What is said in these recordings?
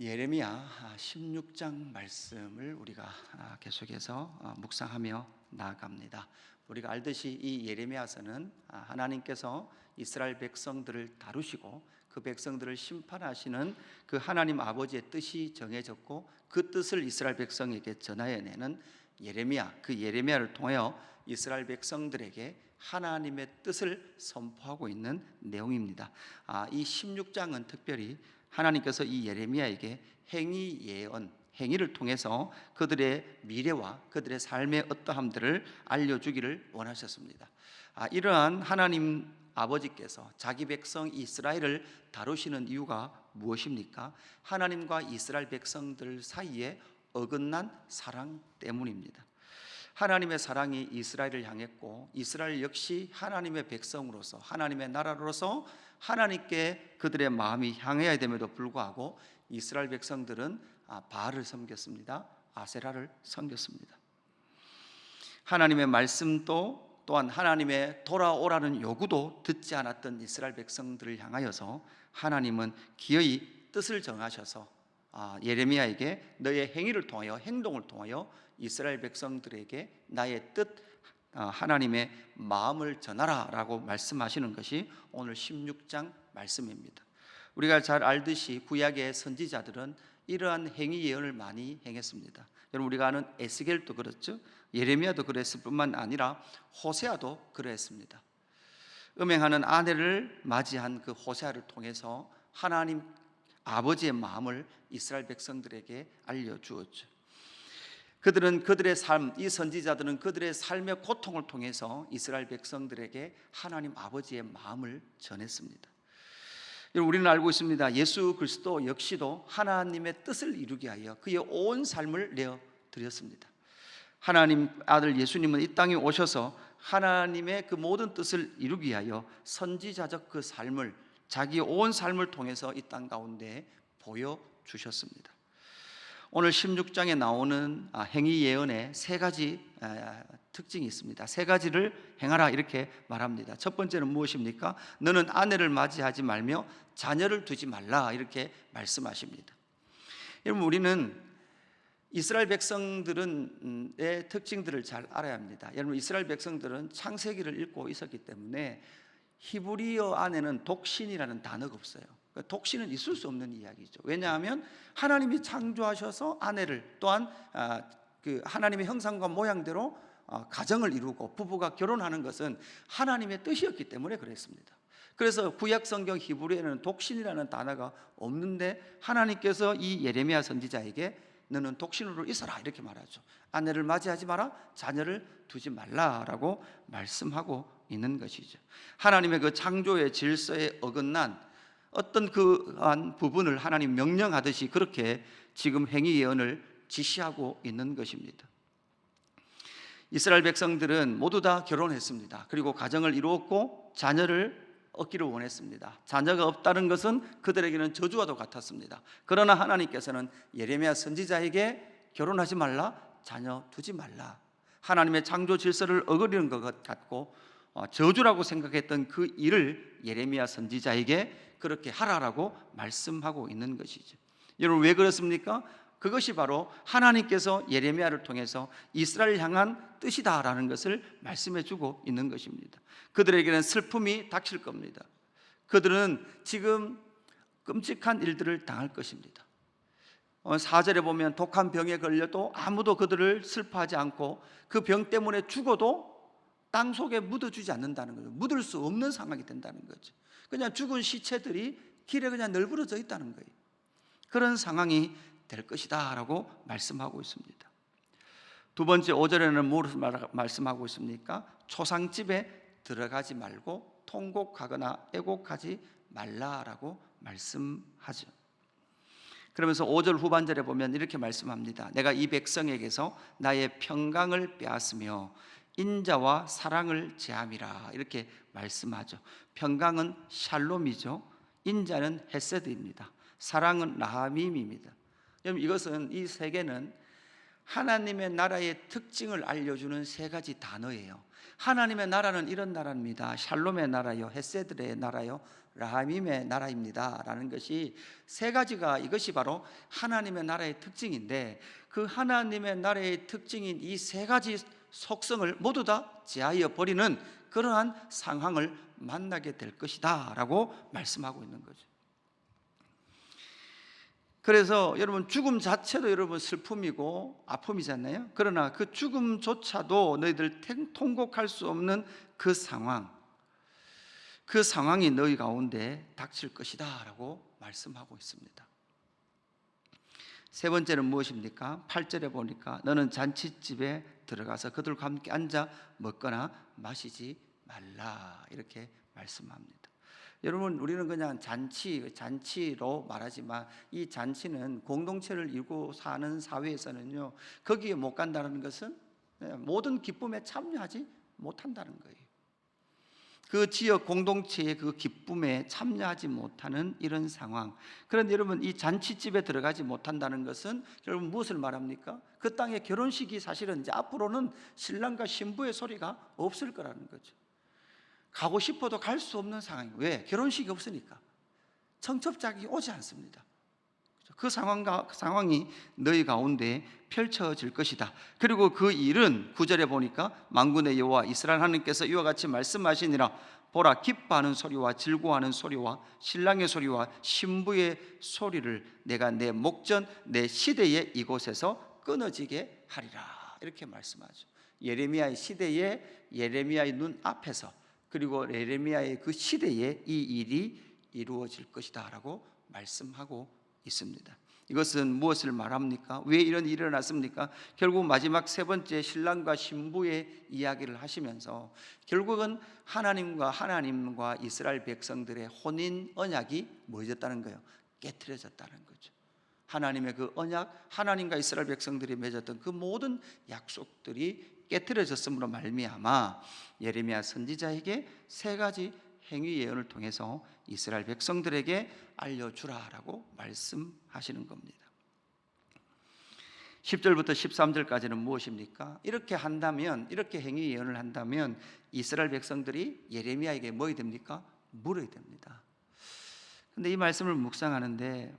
예레미야 16장 말씀을 우리가 계속해서 묵상하며 나아갑니다. 우리가 알듯이 이 예레미야서는 하나님께서 이스라엘 백성들을 다루시고 그 백성들을 심판하시는 그 하나님 아버지의 뜻이 정해졌고 그 뜻을 이스라엘 백성에게 전하여내는 예레미야, 그 예레미야를 통하여 이스라엘 백성들에게 하나님의 뜻을 선포하고 있는 내용입니다. 이 16장은 특별히 하나님께서 이 예레미야에게 행위 예언, 행위를 통해서 그들의 미래와 그들의 삶의 어떠함들을 알려주기를 원하셨습니다. 이러한 하나님 아버지께서 자기 백성 이스라엘을 다루시는 이유가 무엇입니까? 하나님과 이스라엘 백성들 사이에 어긋난 사랑 때문입니다. 하나님의 사랑이 이스라엘을 향했고 이스라엘 역시 하나님의 백성으로서 하나님의 나라로서 하나님께 그들의 마음이 향해야 됨에도 불구하고 이스라엘 백성들은 바알을 섬겼습니다. 아세라를 섬겼습니다. 하나님의 말씀도 또한 하나님의 돌아오라는 요구도 듣지 않았던 이스라엘 백성들을 향하여서 하나님은 기어이 뜻을 정하셔서 예레미야에게 너의 행위를 통하여 행동을 통하여 이스라엘 백성들에게 나의 뜻 하나님의 마음을 전하라 라고 말씀하시는 것이 오늘 16장 말씀입니다. 우리가 잘 알듯이 구약의 선지자들은 이러한 행위 예언을 많이 행했습니다. 여러분 우리가 아는 에스겔도 그렇죠. 예레미야도 그랬을 뿐만 아니라 호세아도 그랬습니다. 음행하는 아내를 맞이한 그 호세아를 통해서 하나님 아버지의 마음을 이스라엘 백성들에게 알려주었죠. 그들은 그들의 삶, 이 선지자들은 그들의 삶의 고통을 통해서 이스라엘 백성들에게 하나님 아버지의 마음을 전했습니다. 우리는 알고 있습니다. 예수 그리스도 역시도 하나님의 뜻을 이루기 위하여 그의 온 삶을 내어드렸습니다. 하나님 아들 예수님은 이 땅에 오셔서 하나님의 그 모든 뜻을 이루기 위하여 선지자적 그 삶을 자기의 온 삶을 통해서 이 땅 가운데 보여주셨습니다. 오늘 16장에 나오는 행위 예언에 세 가지 특징이 있습니다. 세 가지를 행하라 이렇게 말합니다. 첫 번째는 무엇입니까? 너는 아내를 맞이하지 말며 자녀를 두지 말라 이렇게 말씀하십니다. 여러분 우리는 이스라엘 백성들의 특징들을 잘 알아야 합니다. 여러분 이스라엘 백성들은 창세기를 읽고 있었기 때문에 히브리어 안에는 독신이라는 단어가 없어요. 독신은 있을 수 없는 이야기죠. 왜냐하면 하나님이 창조하셔서 아내를 또한 그 하나님의 형상과 모양대로 가정을 이루고 부부가 결혼하는 것은 하나님의 뜻이었기 때문에 그랬습니다. 그래서 구약 성경 히브리어에는 독신이라는 단어가 없는데 하나님께서 이 예레미야 선지자에게 너는 독신으로 있어라 이렇게 말하죠. 아내를 맞이하지 마라, 자녀를 두지 말라라고 말씀하고 있는 것이죠. 하나님의 그 창조의 질서에 어긋난 어떤 그한 부분을 하나님 명령하듯이 그렇게 지금 행위 예언을 지시하고 있는 것입니다. 이스라엘 백성들은 모두 다 결혼했습니다. 그리고 가정을 이루었고 자녀를 얻기를 원했습니다. 자녀가 없다는 것은 그들에게는 저주와도 같았습니다. 그러나 하나님께서는 예레미야 선지자에게 결혼하지 말라, 자녀 두지 말라, 하나님의 창조 질서를 어기는 것 같고 저주라고 생각했던 그 일을 예레미야 선지자에게 그렇게 하라라고 말씀하고 있는 것이죠. 여러분 왜 그렇습니까? 그것이 바로 하나님께서 예레미야를 통해서 이스라엘 향한 뜻이다라는 것을 말씀해 주고 있는 것입니다. 그들에게는 슬픔이 닥칠 겁니다. 그들은 지금 끔찍한 일들을 당할 것입니다. 4절에 보면 독한 병에 걸려도 아무도 그들을 슬퍼하지 않고 그 병 때문에 죽어도 땅 속에 묻어주지 않는다는 거죠. 묻을 수 없는 상황이 된다는 거죠. 그냥 죽은 시체들이 길에 그냥 널브러져 있다는 거예요. 그런 상황이 될 것이다 라고 말씀하고 있습니다. 두 번째 5절에는 무엇을 말씀하고 있습니까? 초상집에 들어가지 말고 통곡하거나 애곡하지 말라라고 말씀하죠. 그러면서 5절 후반절에 보면 이렇게 말씀합니다. 내가 이 백성에게서 나의 평강을 빼앗으며 인자와 사랑을 제함이라 이렇게 말씀하죠. 평강은 샬롬이죠. 인자는 헤세드입니다. 사랑은 라함임입니다. 여러분 이것은 이 세 개는 하나님의 나라의 특징을 알려주는 세 가지 단어예요. 하나님의 나라는 이런 나라입니다. 샬롬의 나라요, 헤세드의 나라요, 라함임의 나라입니다 라는 것이 세 가지가, 이것이 바로 하나님의 나라의 특징인데, 그 하나님의 나라의 특징인 이 세 가지 속성을 모두 다 제하여 버리는 그러한 상황을 만나게 될 것이다 라고 말씀하고 있는 거죠. 그래서 여러분, 죽음 자체도 여러분 슬픔이고 아픔이잖아요. 그러나 그 죽음조차도 너희들 통곡할 수 없는 그 상황이 너희 가운데 닥칠 것이다 라고 말씀하고 있습니다. 세 번째는 무엇입니까? 8절에 보니까 너는 잔치집에 들어가서 그들과 함께 앉아 먹거나 마시지 말라, 이렇게 말씀합니다. 여러분, 우리는 그냥 잔치로 말하지만 이 잔치는 공동체를 이루고 사는 사회에서는요, 거기에 못 간다는 것은 모든 기쁨에 참여하지 못한다는 거예요. 그 지역 공동체의 그 기쁨에 참여하지 못하는 이런 상황. 그런데 여러분, 이 잔치집에 들어가지 못한다는 것은 여러분 무엇을 말합니까? 그 땅의 결혼식이 사실은 이제 앞으로는 신랑과 신부의 소리가 없을 거라는 거죠. 가고 싶어도 갈 수 없는 상황이에요. 왜? 결혼식이 없으니까. 청첩장이 오지 않습니다. 그 상황이 너희 가운데 펼쳐질 것이다. 그리고 그 일은 9절에 보니까 만군의 여호와 이스라엘 하나님께서 이와 같이 말씀하시니라. 보라, 기뻐하는 소리와 즐거워하는 소리와 신랑의 소리와 신부의 소리를 내가 내 목전 내 시대에 이곳에서 끊어지게 하리라, 이렇게 말씀하죠. 예레미야의 시대에, 예레미야의 눈 앞에서, 그리고 예레미야의 그 시대에 이 일이 이루어질 것이다 라고 말씀하고 있습니다. 이것은 무엇을 말합니까? 왜 이런 일이 일어났습니까? 결국 마지막 세 번째 신랑과 신부의 이야기를 하시면서 결국은 하나님과 이스라엘 백성들의 혼인 언약이 뭐였다는 거예요? 깨트려졌다는 거죠. 하나님의 그 언약, 하나님과 이스라엘 백성들이 맺었던 그 모든 약속들이 깨트려졌음으로 말미암아 예레미야 선지자에게 세 가지 행위 예언을 통해서 이스라엘 백성들에게 알려주라라고 말씀하시는 겁니다. 10절부터 13절까지는 무엇입니까? 이렇게 한다면, 이렇게 행위 예언을 한다면 이스라엘 백성들이 예레미야에게 뭐 해야 됩니까? 물어야 됩니다. 근데 이 말씀을 묵상하는데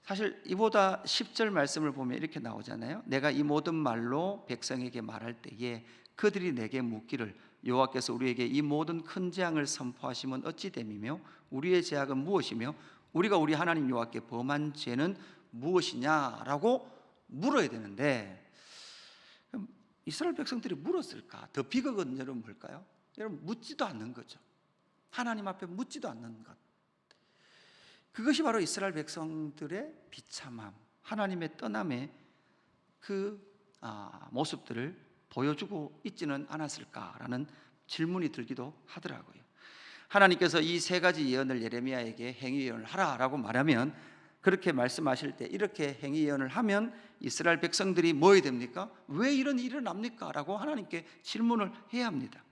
사실 이보다 10절 말씀을 보면 이렇게 나오잖아요. 내가 이 모든 말로 백성에게 말할 때에 그들이 내게 묻기를 여호와께서 우리에게 이 모든 큰 재앙을 선포하시면 어찌 됨이며 우리의 죄악은 무엇이며 우리가 우리 하나님 여호와께 범한 죄는 무엇이냐라고 물어야 되는데, 이스라엘 백성들이 물었을까? 더 비극은 여러분 뭘까요? 여러분, 묻지도 않는 거죠. 하나님 앞에 묻지도 않는 것. 그것이 바로 이스라엘 백성들의 비참함, 하나님의 떠남의 그 모습들을 보여주고 있지는 않았을까라는 질문이 들기도 하더라고요. 하나님께서 이 세 가지 예언을 예레미야에게 행위 예언을 하라라고 말하면, 그렇게 말씀하실 때 이렇게 행위 예언을 하면 이스라엘 백성들이 뭐 해야 됩니까? 왜 이런 일이 일어납니까? 라고 하나님께 질문을 해야 합니다.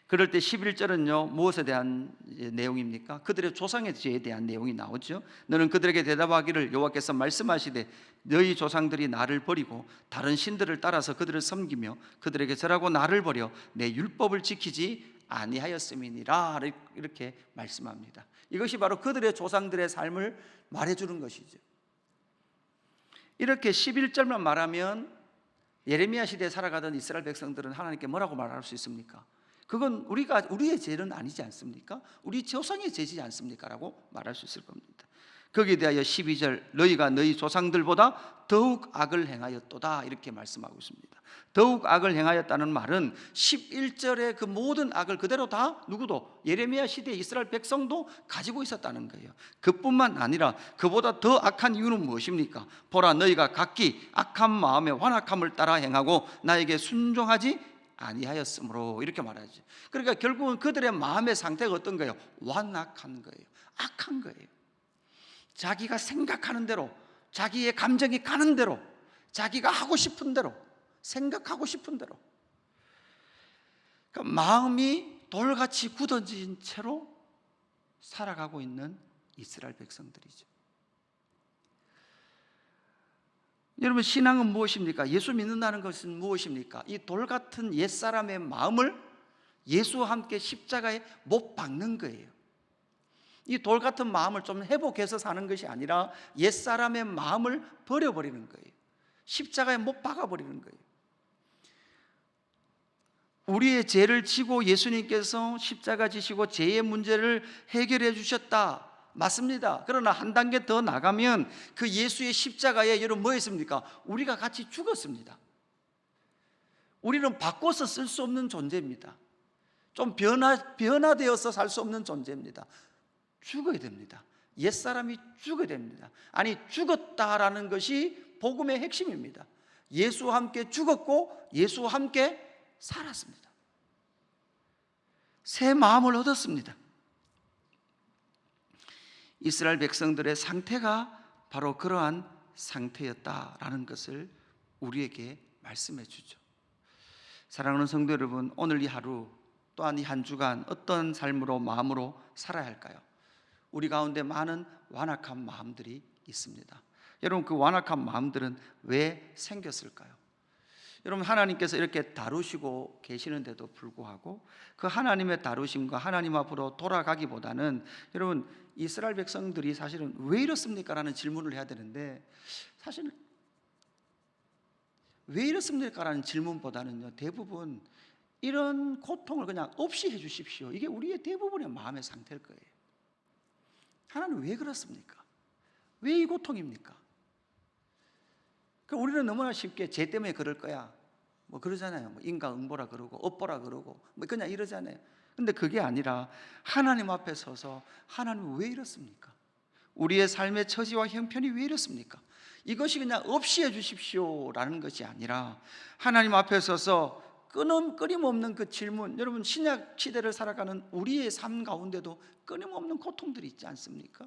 그럴 때 11절은요 무엇에 대한 내용입니까? 그들의 조상의 죄에 대한 내용이 나오죠. 너는 그들에게 대답하기를 여호와께서 말씀하시되 너희 조상들이 나를 버리고 다른 신들을 따라서 그들을 섬기며 그들에게 절하고 나를 버려 내 율법을 지키지 아니하였음이니라, 이렇게 말씀합니다. 이것이 바로 그들의 조상들의 삶을 말해주는 것이죠. 이렇게 11절만 말하면 예레미야 시대에 살아가던 이스라엘 백성들은 하나님께 뭐라고 말할 수 있습니까? 그건 우리의 죄는 아니지 않습니까? 우리 조상의 죄지 않습니까? 라고 말할 수 있을 겁니다. 거기에 대하여 12절 너희가 너희 조상들보다 더욱 악을 행하였도다, 이렇게 말씀하고 있습니다. 더욱 악을 행하였다는 말은 11절의 그 모든 악을 그대로 다 누구도, 예레미야 시대의 이스라엘 백성도 가지고 있었다는 거예요. 그뿐만 아니라 그보다 더 악한 이유는 무엇입니까? 보라, 너희가 각기 악한 마음에 완악함을 따라 행하고 나에게 순종하지 아니하였으므로, 이렇게 말하죠. 그러니까 결국은 그들의 마음의 상태가 어떤 거예요? 완악한 거예요. 악한 거예요. 자기가 생각하는 대로, 자기의 감정이 가는 대로, 자기가 하고 싶은 대로, 생각하고 싶은 대로, 그러니까 마음이 돌같이 굳어진 채로 살아가고 있는 이스라엘 백성들이죠. 여러분, 신앙은 무엇입니까? 예수 믿는다는 것은 무엇입니까? 이 돌 같은 옛사람의 마음을 예수와 함께 십자가에 못 박는 거예요. 이 돌 같은 마음을 좀 회복해서 사는 것이 아니라 옛사람의 마음을 버려버리는 거예요. 십자가에 못 박아버리는 거예요. 우리의 죄를 지고 예수님께서 십자가 지시고 죄의 문제를 해결해 주셨다, 맞습니다. 그러나 한 단계 더 나가면 그 예수의 십자가에 여러분 뭐 했습니까? 우리가 같이 죽었습니다. 우리는 바꿔서 쓸 수 없는 존재입니다. 좀 변화되어서 살 수 없는 존재입니다. 죽어야 됩니다. 옛사람이 죽어야 됩니다. 아니, 죽었다라는 것이 복음의 핵심입니다. 예수와 함께 죽었고 예수와 함께 살았습니다. 새 마음을 얻었습니다. 이스라엘 백성들의 상태가 바로 그러한 상태였다라는 것을 우리에게 말씀해 주죠. 사랑하는 성도 여러분, 오늘 이 하루 또한 이 한 주간 어떤 삶으로 마음으로 살아야 할까요? 우리 가운데 많은 완악한 마음들이 있습니다. 여러분, 그 완악한 마음들은 왜 생겼을까요? 여러분, 하나님께서 이렇게 다루시고 계시는데도 불구하고 그 하나님의 다루심과 하나님 앞으로 돌아가기보다는, 여러분, 이스라엘 백성들이 사실은 왜 이렇습니까? 라는 질문을 해야 되는데, 사실 왜 이렇습니까? 라는 질문보다는요, 대부분 이런 고통을 그냥 없이 해 주십시오, 이게 우리의 대부분의 마음의 상태일 거예요. 하나님 왜 그렇습니까? 왜 이 고통입니까? 우리는 너무나 쉽게 죄 때문에 그럴 거야 뭐 그러잖아요. 뭐 인과응보라 그러고 업보라 그러고 뭐 그냥 이러잖아요. 근데 그게 아니라 하나님 앞에 서서 하나님 왜 이렇습니까? 우리의 삶의 처지와 형편이 왜 이렇습니까? 이것이 그냥 없이 해주십시오라는 것이 아니라 하나님 앞에 서서 끊임없는 그 질문, 여러분, 신약 시대를 살아가는 우리의 삶 가운데도 끊임없는 고통들이 있지 않습니까?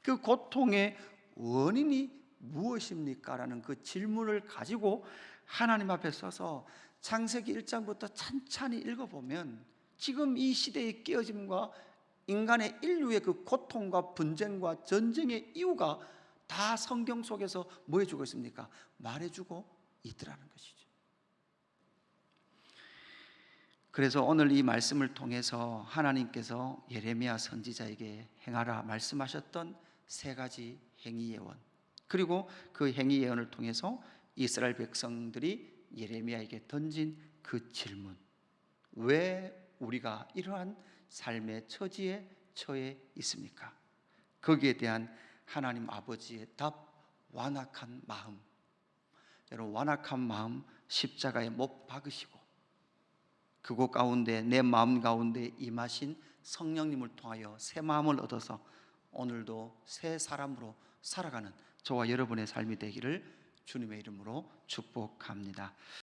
그 고통의 원인이 무엇입니까? 라는 그 질문을 가지고 하나님 앞에 서서 창세기 1장부터 찬찬히 읽어보면 지금 이 시대의 깨어짐과 인간의 인류의 그 고통과 분쟁과 전쟁의 이유가 다 성경 속에서 뭐 해주고 있습니까? 말해주고 있더라는 것이죠. 그래서 오늘 이 말씀을 통해서 하나님께서 예레미야 선지자에게 행하라 말씀하셨던 세 가지 행위 예언, 그리고 그 행위 예언을 통해서 이스라엘 백성들이 예레미야에게 던진 그 질문, 왜 우리가 이러한 삶의 처지에 처해 있습니까? 거기에 대한 하나님 아버지의 답, 완악한 마음. 여러분, 완악한 마음 십자가에 못 박으시고 그곳 가운데, 내 마음 가운데 임하신 성령님을 통하여 새 마음을 얻어서 오늘도 새 사람으로 살아가는 저와 여러분의 삶이 되기를 주님의 이름으로 축복합니다.